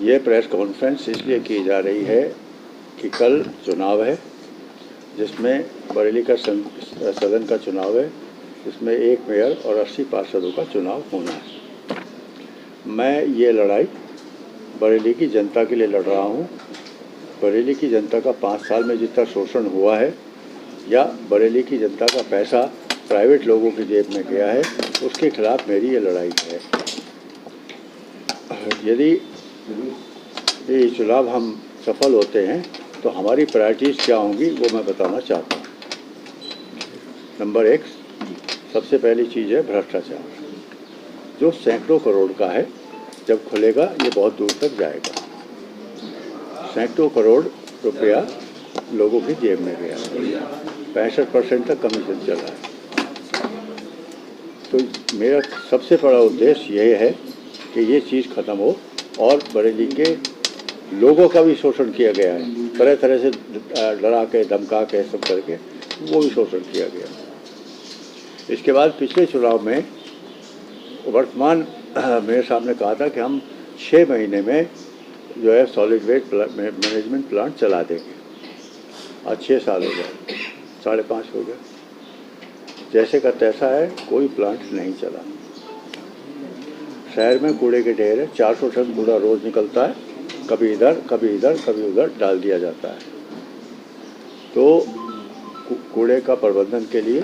ये press conference इसलिए की जा रही है कि कल चुनाव है, जिसमें बरेली का सदन का चुनाव है, जिसमें 1 मेयर और 80 पार्षदों का चुनाव होना है। मैं ये लड़ाई बरेली की जनता के लिए लड़ रहा हूँ। बरेली की जनता का 5 साल में जितना शोषण हुआ है या बरेली की जनता का पैसा प्राइवेट लोगों की जेब में गया है, उसके खिलाफ मेरी ये लड़ाई है। यदि ये चुनाव हम सफल होते हैं तो हमारी प्रायोरिटीज़ क्या होंगी वो मैं बताना चाहता हूँ। नंबर 1, सबसे पहली चीज़ है भ्रष्टाचार, जो सैकड़ों करोड़ का है। जब खुलेगा ये बहुत दूर तक जाएगा। सैकड़ों करोड़ रुपया लोगों की जेब में गया, 65% तक कमीशन चला है। तो मेरा सबसे बड़ा उद्देश्य यह है कि ये चीज़ ख़त्म हो और बरेली के लोगों का भी शोषण किया गया है, तरह तरह से डरा के धमका के सब करके वो भी शोषण किया गया। इसके बाद पिछले चुनाव में वर्तमान मेरे सामने कहा था कि हम 6 महीने में जो है सॉलिड वेस्ट मैनेजमेंट प्लांट चला देंगे। आज 6 साल हो गए, 5.5 हो गए। जैसे का तैसा है, कोई प्लांट नहीं चला। शहर में कूड़े के ढेर है, 400 टन कूड़ा रोज़ निकलता है, कभी इधर कभी इधर कभी उधर डाल दिया जाता है। तो कूड़े का प्रबंधन के लिए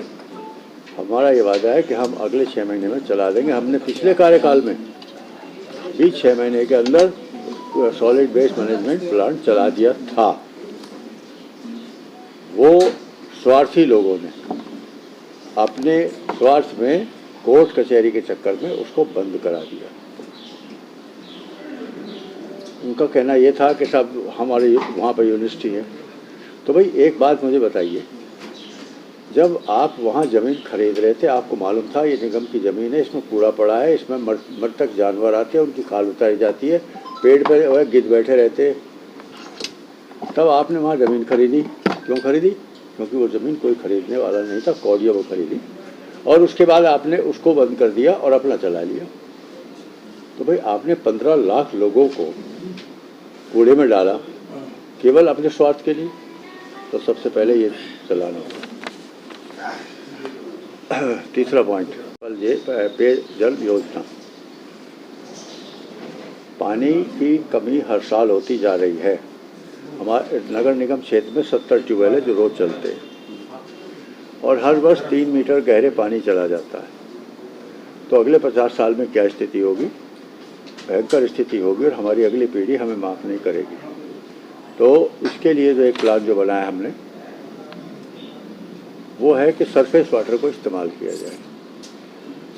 हमारा ये वादा है कि हम अगले 6 महीने में चला देंगे। हमने पिछले कार्यकाल में भी 6 महीने के अंदर सॉलिड वेस्ट मैनेजमेंट प्लांट चला दिया था। वो स्वार्थी लोगों ने अपने स्वार्थ में कोर्ट कचहरी के चक्कर में उसको बंद करा दिया। उनका कहना ये था कि साहब हमारे वहाँ पर यूनिवर्सिटी है। तो भाई एक बात मुझे बताइए, जब आप वहाँ ज़मीन खरीद रहे थे, आपको मालूम था ये निगम की ज़मीन है, इसमें कूड़ा पड़ा है, इसमें मृतक जानवर आते हैं, उनकी खाल उतारी जाती है, पेड़ पर वह गिद्ध बैठे रहते, तब आपने वहाँ ज़मीन खरीदी। क्यों खरीदी? क्योंकि वो ज़मीन कोई खरीदने वाला नहीं था, कौड़ियों वो खरीदी, और उसके बाद आपने उसको बंद कर दिया और अपना चला लिया। तो भाई आपने 15 लाख लोगों को कूड़े में डाला केवल अपने स्वार्थ के लिए। तो सबसे पहले ये चलाना होगा। तीसरा पॉइंट, पेयजल योजना। पानी की कमी हर साल होती जा रही है। हमारे नगर निगम क्षेत्र में 70 ट्यूबवेल है जो रोज़ चलते हैं, और हर वर्ष 3 मीटर गहरे पानी चला जाता है। तो अगले 50 साल में क्या स्थिति होगी? भयंकर स्थिति होगी, और हमारी अगली पीढ़ी हमें माफ़ नहीं करेगी। तो इसके लिए जो एक प्लान जो बनाया हमने, वो है कि सरफेस वाटर को इस्तेमाल किया जाए।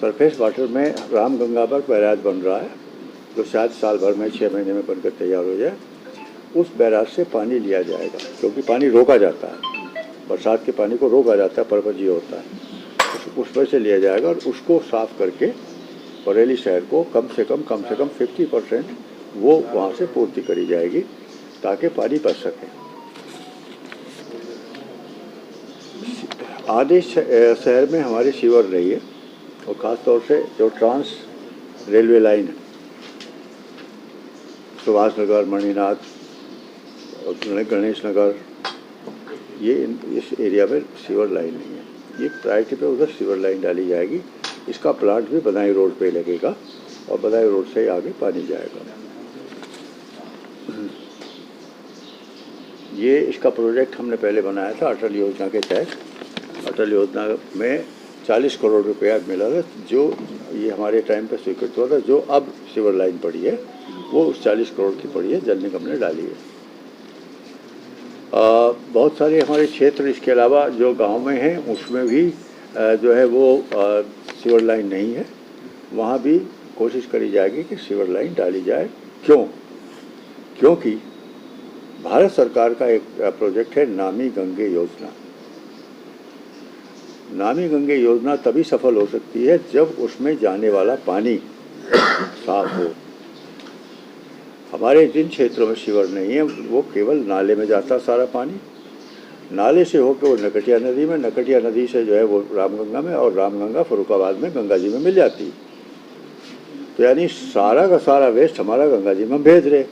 सरफेस वाटर में रामगंगा पर बैराज बन रहा है, जो शायद साल भर में 6 महीने में बनकर तैयार हो जाए। उस बैराज से पानी लिया जाएगा, क्योंकि पानी रोका जाता है, बरसात के पानी को रोका जाता है, परपजी होता है। उसमें से लिया जाएगा और उसको साफ़ करके बरेली शहर को कम से कम 50% वो वहाँ से पूर्ति करी जाएगी, ताकि पानी बच सके। आधे शहर में हमारे सीवर नहीं है, और ख़ास तौर से जो ट्रांस रेलवे लाइन है, सुभाष नगर, मणिनाथ, गणेश नगर, ये इस एरिया में सीवर लाइन नहीं है। ये प्रायोरिटी पे उधर सीवर लाइन डाली जाएगी। इसका प्लांट भी बदायूं रोड पे लगेगा, और बदायूं रोड से आगे पानी जाएगा। ये इसका प्रोजेक्ट हमने पहले बनाया था अटल योजना के तहत। अटल योजना में 40 करोड़ रुपया मिला था, जो ये हमारे टाइम पे स्वीकृत हुआ था। जो अब सीवर लाइन पड़ी है वो उस 40 करोड़ की पड़ी है, जल निगम ने डाली है। बहुत सारे हमारे क्षेत्र इसके अलावा जो गांव में हैं, उसमें भी जो है वो सीवर लाइन नहीं है। वहाँ भी कोशिश करी जाएगी कि सीवर लाइन डाली जाए। क्यों? क्योंकि भारत सरकार का एक प्रोजेक्ट है नामी गंगे योजना। नामी गंगे योजना तभी सफल हो सकती है जब उसमें जाने वाला पानी साफ हो। हमारे जिन क्षेत्रों में सीवर नहीं है, वो केवल नाले में जाता सारा पानी, नाले से होकर वो नकटिया नदी में, नकटिया नदी से जो है वो रामगंगा में, और रामगंगा फरुखाबाद में गंगा जी में मिल जाती। तो यानी सारा का सारा वेस्ट हमारा गंगा जी में भेज रहे,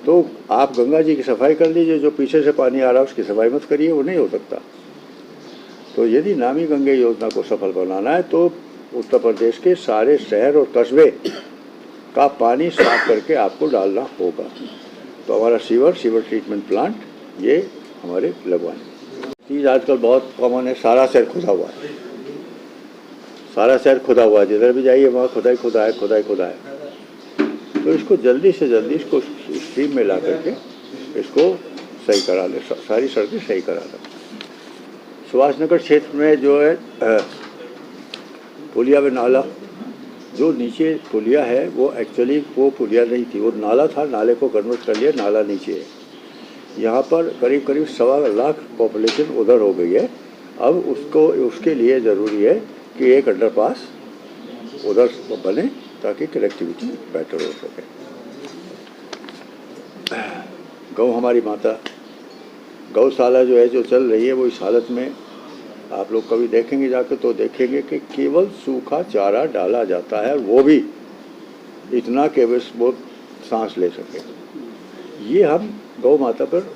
तो आप गंगा जी की सफाई कर लीजिए, जो पीछे से पानी आ रहा है उसकी सफाई मत करिए, वो नहीं हो सकता। तो यदि नमामि गंगे योजना को सफल बनाना है तो उत्तर प्रदेश के सारे शहर और कस्बे का पानी साफ करके आपको डालना होगा। तो हमारा सीवर ट्रीटमेंट प्लांट ये हमारे लगवाने। चीज़ आजकल बहुत कॉमन है, सारा शहर खुदा हुआ है, सारा शहर खुदा हुआ है, जिधर भी जाइए वहाँ खुदा ही खुदा है, खुदा ही खुदा है। तो इसको जल्दी से जल्दी इसको स्ट्रीम में ला करके इसको सही करा ले, सारी सड़कें सही करा लें। सुभाष नगर क्षेत्र में जो है पुलिया में नाला, जो नीचे पुलिया है वो एक्चुअली वो पुलिया नहीं थी, वो नाला था, नाले को कन्वर्ट कर लिया, नाला नीचे है। यहाँ पर करीब करीब 1.25 लाख पॉपुलेशन उधर हो गई है। अब उसके लिए ज़रूरी है कि एक अंडरपास उधर बने ताकि कनेक्टिविटी बेटर हो सके। गौ हमारी माता, गौशाला जो है जो चल रही है वो इस हालत में, आप लोग कभी देखेंगे जाकर तो देखेंगे कि केवल सूखा चारा डाला जाता है, वो भी इतना कि वो सांस ले सके। ये हम गौ माता पर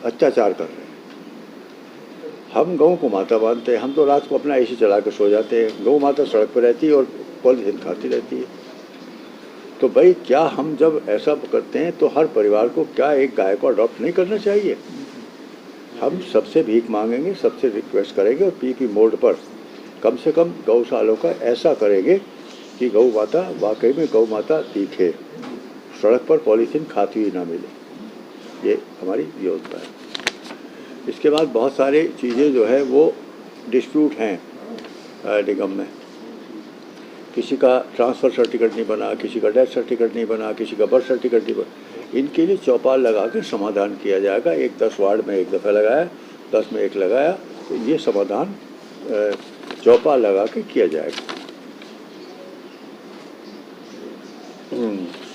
अत्याचार कर रहे हैं। हम गौ को माता मानते हैं, हम तो रात को अपना एसी चला कर सो जाते हैं, गौ माता सड़क पर रहती है और पॉलिथीन खाती रहती है। तो भाई क्या हम जब ऐसा करते हैं तो हर परिवार को क्या एक गाय को अडॉप्ट नहीं करना चाहिए? हम सबसे भीख मांगेंगे, सबसे रिक्वेस्ट करेंगे और पीपी मोड पर कम से कम गौशालों का ऐसा करेंगे कि गौ माता वाकई में गौ माता दिखे, सड़क पर पॉलीथीन खाती हुई ना मिले। ये हमारी योजना है। इसके बाद बहुत सारी चीज़ें जो है वो डिस्प्यूट हैं निगम में। किसी का ट्रांसफ़र सर्टिफिकेट नहीं बना, किसी का डेथ सर्टिफिकेट नहीं बना, किसी का बर्थ सर्टिफिकेट नहीं बना, इनके लिए चौपाल लगा के समाधान किया जाएगा। 10 वार्ड में एक दफ़ा लगाया, 10 में एक लगाया, तो ये समाधान चौपाल लगा के किया जाएगा।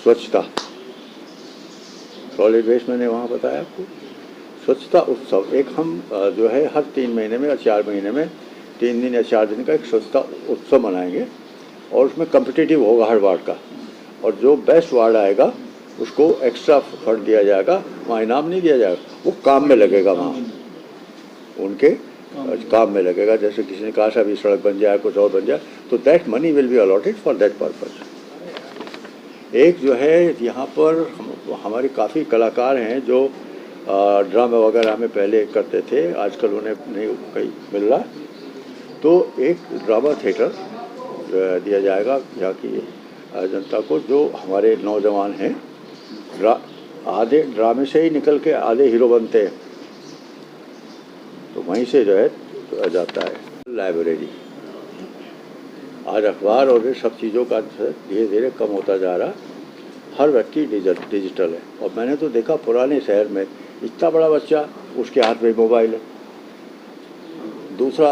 स्वच्छता, सॉलिड वेस्ट मैंने वहाँ बताया आपको। स्वच्छता उत्सव एक हम जो है हर 3 महीने में या 4 महीने में 3 दिन या 4 दिन का एक स्वच्छता उत्सव मनाएंगे और उसमें कम्पिटिटिव होगा हर वार्ड का, और जो बेस्ट वार्ड आएगा उसको एक्स्ट्रा फंड दिया जाएगा। वहाँ इनाम नहीं दिया जाएगा, वो काम में लगेगा, वहाँ उनके काम में लगेगा। जैसे किसी ने कहा था अभी सड़क बन जाए, कुछ और बन जाए, तो that money will be allotted for that purpose. एक जो है यहाँ पर हमारे काफ़ी कलाकार हैं जो ड्रामा वगैरह में पहले करते थे, आजकल उन्हें नहीं कहीं मिल रहा, तो एक ड्रामा थिएटर दिया जाएगा यहाँ की जनता को। जो हमारे नौजवान हैं आधे ड्रामे से ही निकल के आधे हीरो बनते हैं, तो वहीं से जो है जाता है। लाइब्रेरी आज अखबार और ये सब चीज़ों का धीरे धीरे कम होता जा रहा, हर व्यक्ति डिजिटल है। और मैंने तो देखा पुराने शहर में इतना बड़ा बच्चा उसके हाथ में मोबाइल है, दूसरा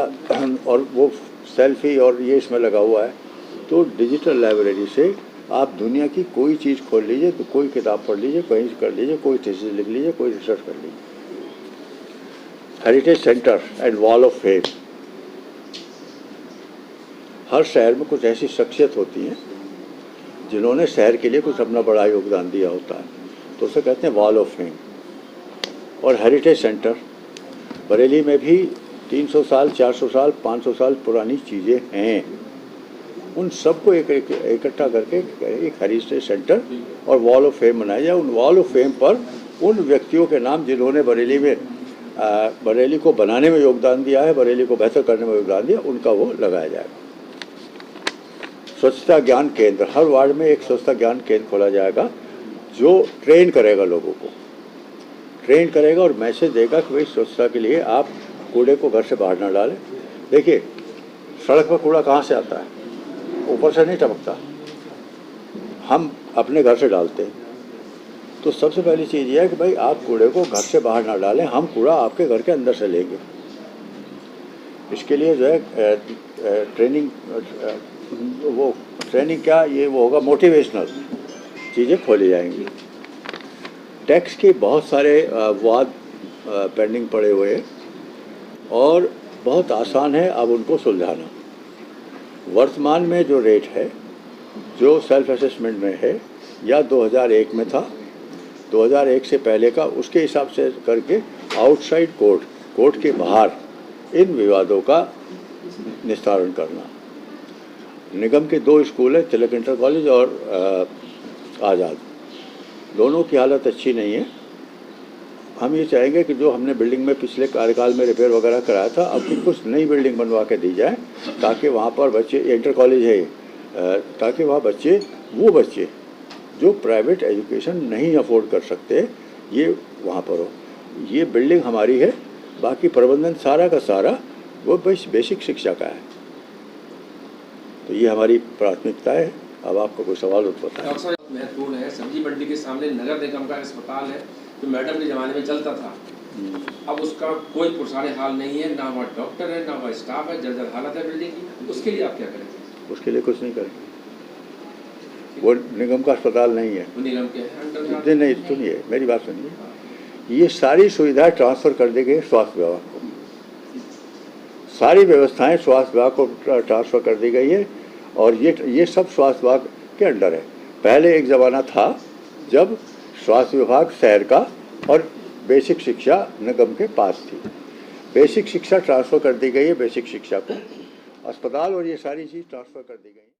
और वो सेल्फी और ये इसमें लगा हुआ है। तो डिजिटल लाइब्रेरी से आप दुनिया की कोई चीज़ खोल लीजिए, तो कोई किताब पढ़ लीजिए, कहीं से कर लीजिए, कोई थीसिस लिख लीजिए, कोई रिसर्च कर लीजिए। Heritage centre and wall of fame, हर शहर में कुछ ऐसी शख्सियत होती हैं जिन्होंने शहर के लिए कुछ अपना बड़ा योगदान दिया होता है, तो उसे कहते हैं वॉल ऑफ फेम। और हेरिटेज सेंटर बरेली में भी 300 साल, 400 साल, 500 साल पुरानी चीज़ें हैं, उन सबको इकट्ठा करके एक हेरिटेज सेंटर और वॉल ऑफ फेम बनाया जाए। उन वॉल ऑफ फेम पर उन व्यक्तियों के नाम जिन्होंने बरेली को बनाने में योगदान दिया है, बरेली को बेहतर करने में योगदान दिया, उनका वो लगाया जाएगा। स्वच्छता ज्ञान केंद्र, हर वार्ड में एक स्वच्छता ज्ञान केंद्र खोला जाएगा जो ट्रेन करेगा, लोगों को ट्रेन करेगा और मैसेज देगा कि भाई स्वच्छता के लिए आप कूड़े को घर से बाहर ना डालें। देखिए सड़क पर कूड़ा कहाँ से आता है, ऊपर से नहीं टपकता, हम अपने घर से डालते हैं। तो सबसे पहली चीज़ यह है कि भाई आप कूड़े को घर से बाहर ना डालें, हम कूड़ा आपके घर के अंदर से लेंगे। इसके लिए जो है ट्रेनिंग, वो ट्रेनिंग क्या ये वो होगा, मोटिवेशनल चीज़ें खोली जाएंगी। टैक्स के बहुत सारे वाद पेंडिंग पड़े हुए हैं और बहुत आसान है अब उनको सुलझाना। वर्तमान में जो रेट है, जो सेल्फ असेसमेंट में है, या 2001 में था 2001 से पहले का, उसके हिसाब से करके आउटसाइड कोर्ट के बाहर इन विवादों का निस्तारण करना। निगम के 2 स्कूल हैं, तिलक इंटर कॉलेज और आज़ाद, दोनों की हालत अच्छी नहीं है। हम ये चाहेंगे कि जो हमने बिल्डिंग में पिछले कार्यकाल में रिपेयर वगैरह कराया था, अब भी कुछ नई बिल्डिंग बनवा के दी जाए, ताकि वहाँ पर बच्चे, इंटर कॉलेज है, ताकि वहाँ वो बच्चे जो प्राइवेट एजुकेशन नहीं अफोर्ड कर सकते, ये वहाँ पर हो। ये बिल्डिंग हमारी है, बाकी प्रबंधन सारा का सारा वो बेसिक शिक्षा का है। तो ये हमारी प्राथमिकता है। अब आपको कोई सवाल उत्पन्न है? महत्वपूर्ण है, सब्जी मंडी के सामने नगर निगम का अस्पताल है, जो मैडम के ज़माने में चलता था। अब उसका कोई पुरसाने हाल नहीं है, ना वहाँ डॉक्टर है, ना वहाँ स्टाफ है, जर्जर हालत है बिल्डिंग की। उसके लिए आप क्या करेंगे? उसके लिए कुछ नहीं करेंगे। वो निगम का अस्पताल नहीं है, वो निगम के अंडर नहीं। सुनिए, मेरी बात सुनिए। ये सारी सुविधाएं ट्रांसफ़र कर दी गई स्वास्थ्य विभाग को, सारी व्यवस्थाएं स्वास्थ्य विभाग को ट्रांसफ़र कर दी गई है, और ये सब स्वास्थ्य विभाग के अंडर है। पहले एक ज़माना था जब स्वास्थ्य विभाग शहर का और बेसिक शिक्षा निगम के पास थी। बेसिक शिक्षा ट्रांसफ़र कर दी गई है, बेसिक शिक्षा को अस्पताल और ये सारी चीज़ ट्रांसफ़र कर दी गई।